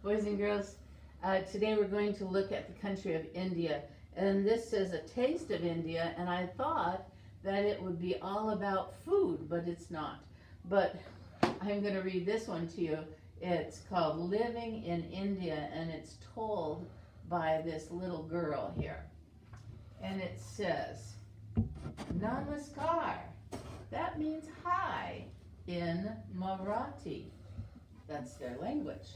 Boys and girls, today we're going to look at the country of India. And this says a taste of India, and I thought that it would be all about food, but it's not. But I'm going to read this one to you. It's called Living in India, and it's told by this little girl here. And it says, Namaskar. That means hi in Marathi. That's their language.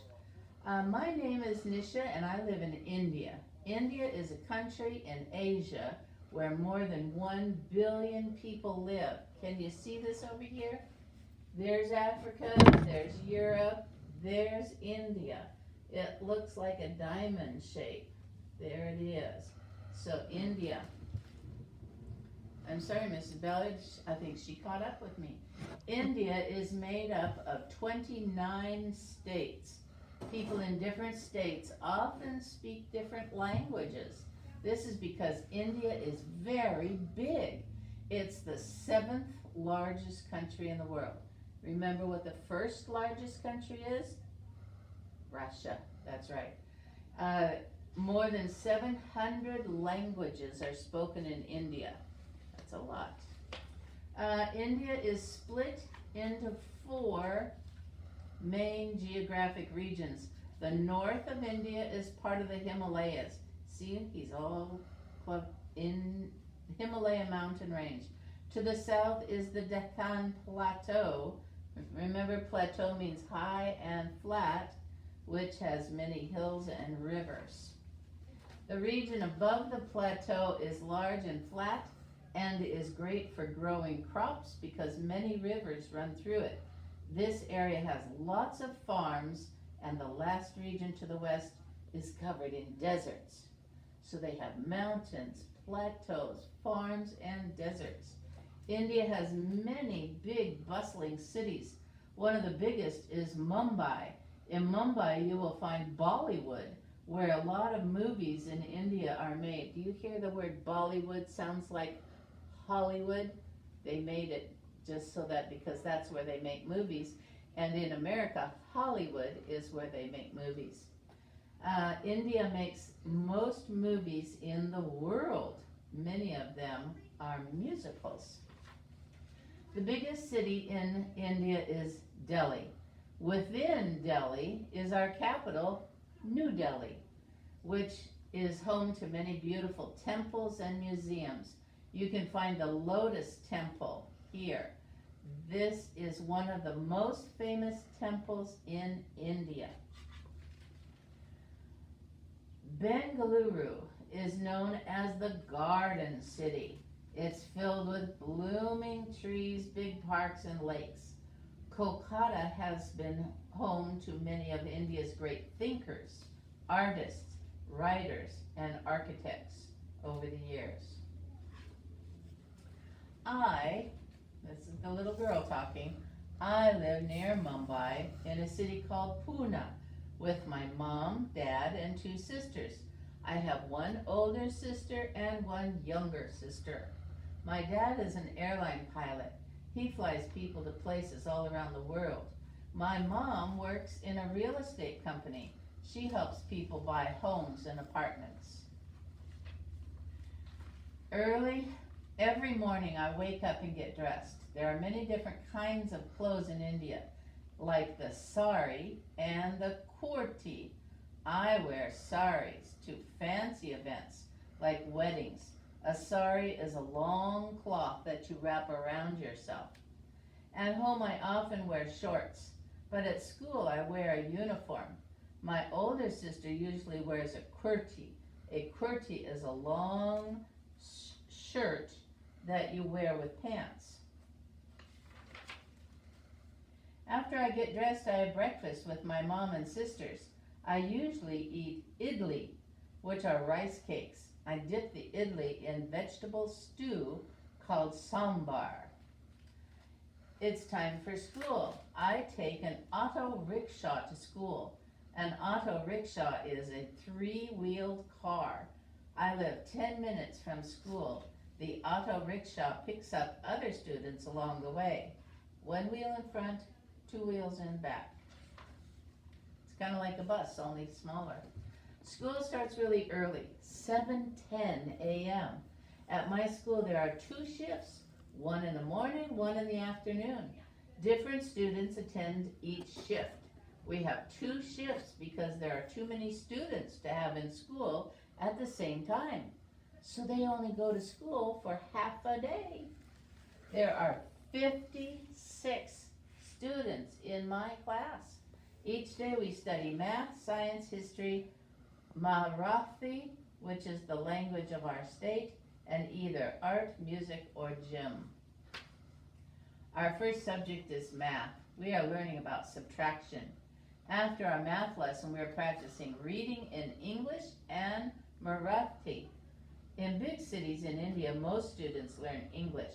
My name is Nisha and I live in India. India is a country in Asia where more than 1 billion people live. Can you see this over here? There's Africa, there's Europe, there's India. It looks like a diamond shape. There it is. So India. I'm sorry, Mrs. Ballard, I think she caught up with me. India is made up of 29 states. People in different states often speak different languages. This is because India is very big. It's the 7th largest country in the world. Remember what the first largest country is? Russia, that's right. More than 700 languages are spoken in India. That's a lot. India is split into 4 main geographic regions. The north of India is part of the Himalayas. See, he's all in Himalaya mountain range. To the south is the Deccan Plateau. Remember, plateau means high and flat, which has many hills and rivers. The region above the plateau is large and flat and is great for growing crops because many rivers run through it. This area has lots of farms, and the last region to the west is covered in deserts. So they have mountains, plateaus, farms, and deserts. India has many big, bustling cities. One of the biggest is Mumbai. In Mumbai, you will find Bollywood, where a lot of movies in India are made. Do you hear the word Bollywood? Sounds like Hollywood. They made it just so that, because that's where they make movies. And in America, Hollywood is where they make movies. India makes most movies in the world. Many of them are musicals. The biggest city in India is Delhi. Within Delhi is our capital, New Delhi, which is home to many beautiful temples and museums. You can find the Lotus Temple here. This is one of the most famous temples in India. Bengaluru is known as the Garden City. It's filled with blooming trees, big parks, and lakes. Kolkata has been home to many of India's great thinkers, artists, writers, and architects over the years. This is the little girl talking, I live near Mumbai in a city called Pune with my mom, dad, and 2 sisters. I have 1 older sister and 1 younger sister. My dad is an airline pilot. He flies people to places all around the world. My mom works in a real estate company. She helps people buy homes and apartments. Every morning I wake up and get dressed. There are many different kinds of clothes in India, like the sari and the kurti. I wear saris to fancy events, like weddings. A sari is a long cloth that you wrap around yourself. At home I often wear shorts, but at school I wear a uniform. My older sister usually wears a kurti. A kurti is a long shirt that you wear with pants. After I get dressed, I have breakfast with my mom and sisters. I usually eat idli, which are rice cakes. I dip the idli in vegetable stew called sambar. It's time for school. I take an auto rickshaw to school. An auto rickshaw is a 3-wheeled car. I live 10 minutes from school. The auto rickshaw picks up other students along the way. 1 wheel in front, 2 wheels in back. kind of like a bus, only smaller. School starts really early, 7:10 a.m. At my school there are 2 shifts, one in the morning, one in the afternoon. Different students attend each shift. We have 2 shifts because there are too many students to have in school at the same time. So they only go to school for half a day. There are 56 students in my class. Each day we study math, science, history, Marathi, which is the language of our state, and either art, music, or gym. Our first subject is math. We are learning about subtraction. After our math lesson, we are practicing reading in English and Marathi. In big cities in India, most students learn English.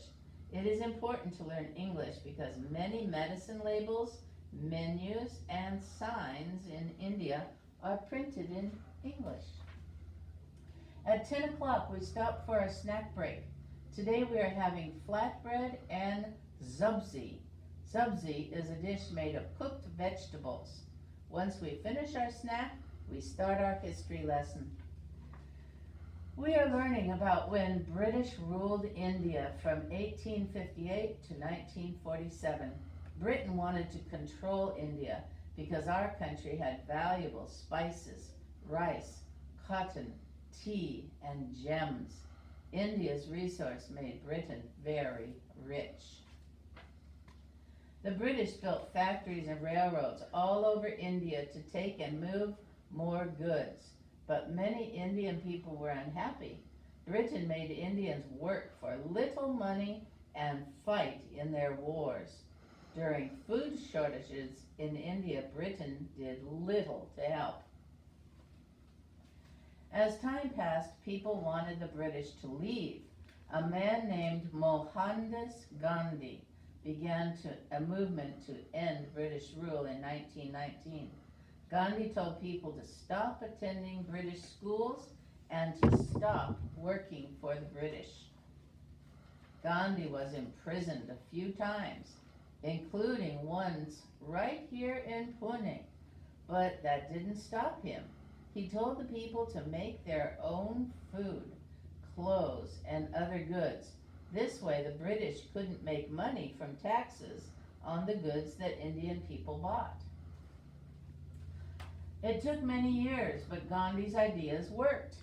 It is important to learn English because many medicine labels, menus, and signs in India are printed in English. At 10 o'clock, we stop for a snack break. Today we are having flatbread and sabzi. Sabzi is a dish made of cooked vegetables. Once we finish our snack, we start our history lesson. We are learning about when British ruled India from 1858 to 1947. Britain wanted to control India because our country had valuable spices, rice, cotton, tea, and gems. India's resource made Britain very rich. The British built factories and railroads all over India to take and move more goods, but many Indian people were unhappy. Britain made Indians work for little money and fight in their wars. During food shortages in India, Britain did little to help. As time passed, people wanted the British to leave. A man named Mohandas Gandhi began a movement to end British rule in 1919. Gandhi told people to stop attending British schools and to stop working for the British. Gandhi was imprisoned a few times, including once right here in Pune, but that didn't stop him. He told the people to make their own food, clothes, and other goods. This way the British couldn't make money from taxes on the goods that Indian people bought. It took many years, but Gandhi's ideas worked.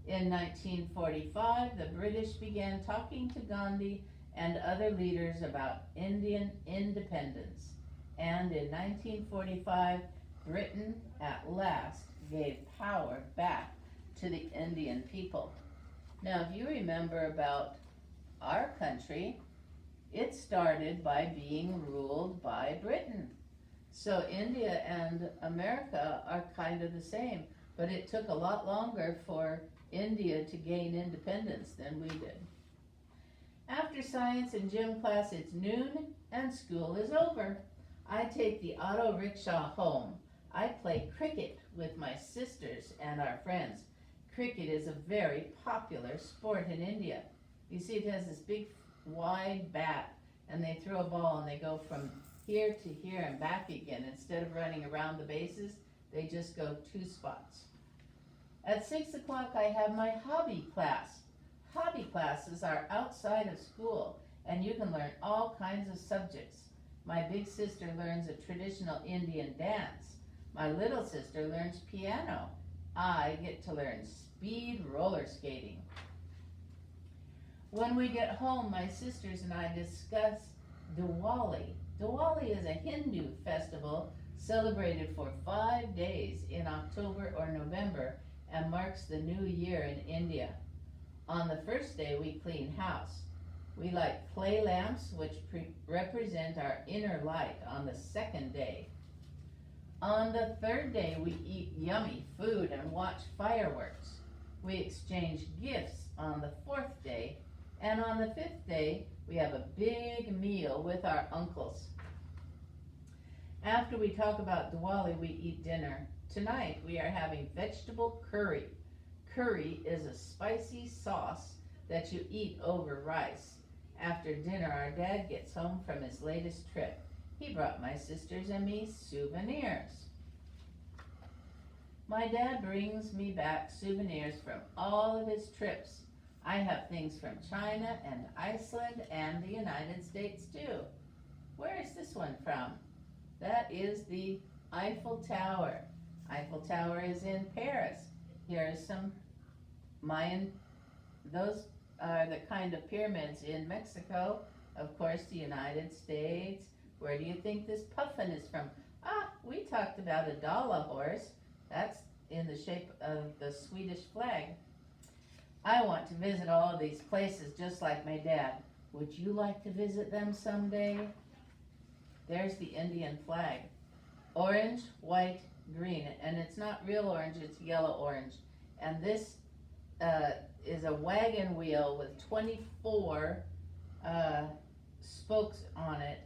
In 1945, the British began talking to Gandhi and other leaders about Indian independence. And in 1945, Britain at last gave power back to the Indian people. Now, if you remember about our country, it started by being ruled by Britain. So India and America are kind of the same, but it took a lot longer for India to gain independence than we did. After science and gym class, it's noon and school is over. I take the auto rickshaw home. I play cricket with my sisters and our friends. Cricket is a very popular sport in India. You see, it has this big wide bat, and they throw a ball and they go from here to here and back again. Instead of running around the bases, they just go 2 spots. At 6 o'clock, I have my hobby class. Hobby classes are outside of school, and you can learn all kinds of subjects. My big sister learns a traditional Indian dance. My little sister learns piano. I get to learn speed roller skating. When we get home, my sisters and I discuss Diwali. Diwali is a Hindu festival celebrated for 5 days in October or November and marks the new year in India. On the first day, we clean house. We light clay lamps, which represent our inner light on the second day. On the third day, we eat yummy food and watch fireworks. We exchange gifts on the fourth day, and on the fifth day, we have a big meal with our uncles. After we talk about Diwali, we eat dinner. Tonight, we are having vegetable curry. Curry is a spicy sauce that you eat over rice. After dinner, our dad gets home from his latest trip. He brought my sisters and me souvenirs. My dad brings me back souvenirs from all of his trips. I have things from China and Iceland and the United States too. Where is this one from? That is the Eiffel Tower. Eiffel Tower is in Paris. Here are some Mayan, those are the kind of pyramids in Mexico. Of course, the United States. Where do you think this puffin is from? Ah, we talked about a Dala horse. That's in the shape of the Swedish flag. I want to visit all of these places just like my dad. Would you like to visit them someday? There's the Indian flag. Orange, white, green. And it's not real orange, it's yellow orange. And this is a wagon wheel with 24 spokes on it.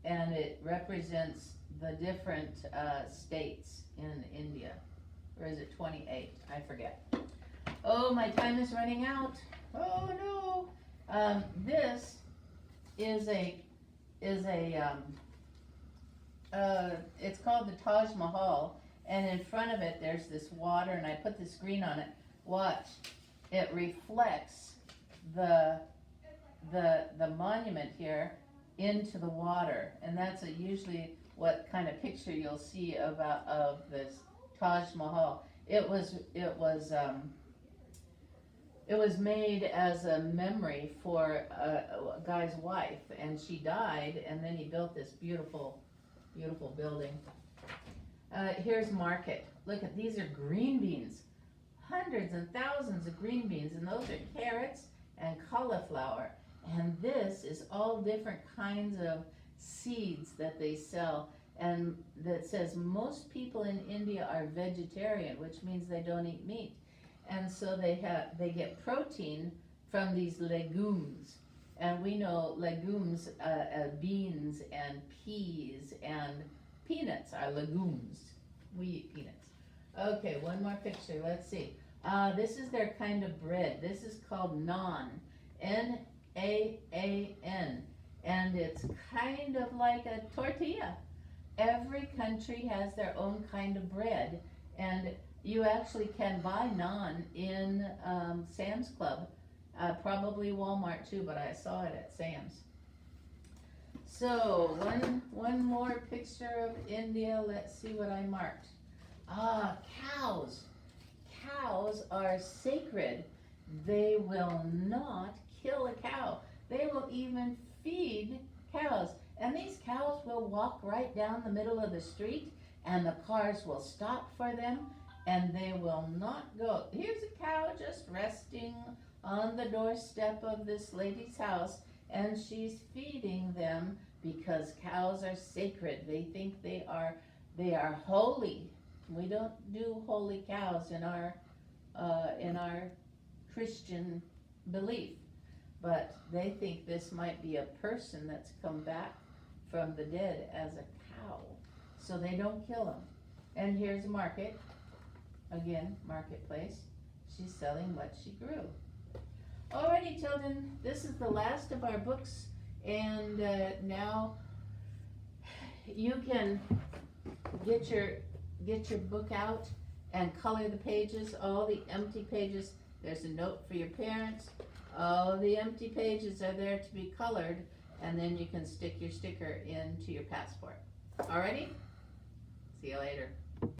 And it represents the different states in India. Or is it 28? I forget. Oh, my time is running out. Oh no. This is it's called the Taj Mahal, and in front of it there's this water, and I put this green on it. Watch, it reflects the monument here into the water, and that's usually what kind of picture you'll see of this Taj Mahal. It was made as a memory for a guy's wife, and she died, and then he built this beautiful, beautiful building. Here's market. Look at, these are green beans. Hundreds and thousands of green beans, and those are carrots and cauliflower. And this is all different kinds of seeds that they sell, and that says most people in India are vegetarian, which means they don't eat meat. And so they get protein from these legumes. And we know legumes, beans and peas and peanuts are legumes. We eat peanuts. Okay, one more picture, let's see. This is their kind of bread. This is called naan, N-A-A-N. And it's kind of like a tortilla. Every country has their own kind of bread, and you actually can buy naan in Sam's Club, probably Walmart too, but I saw it at Sam's. So one more picture of India. Let's see what I marked. Cows. Cows are sacred. They will not kill a cow. They will even feed cows. And these cows will walk right down the middle of the street, and the cars will stop for them, and they will not go. Here's a cow just resting on the doorstep of this lady's house, and she's feeding them because cows are sacred. They think they are holy. We don't do holy cows in our Christian belief, but they think this might be a person that's come back from the dead as a cow, so they don't kill them. And here's a market, again, marketplace. She's selling what she grew. Alrighty, children, this is the last of our books, and now you can get your book out and color the pages. All the empty pages, there's a note for your parents. All the empty pages are there to be colored, and then you can stick your sticker into your passport. Alrighty? See you later.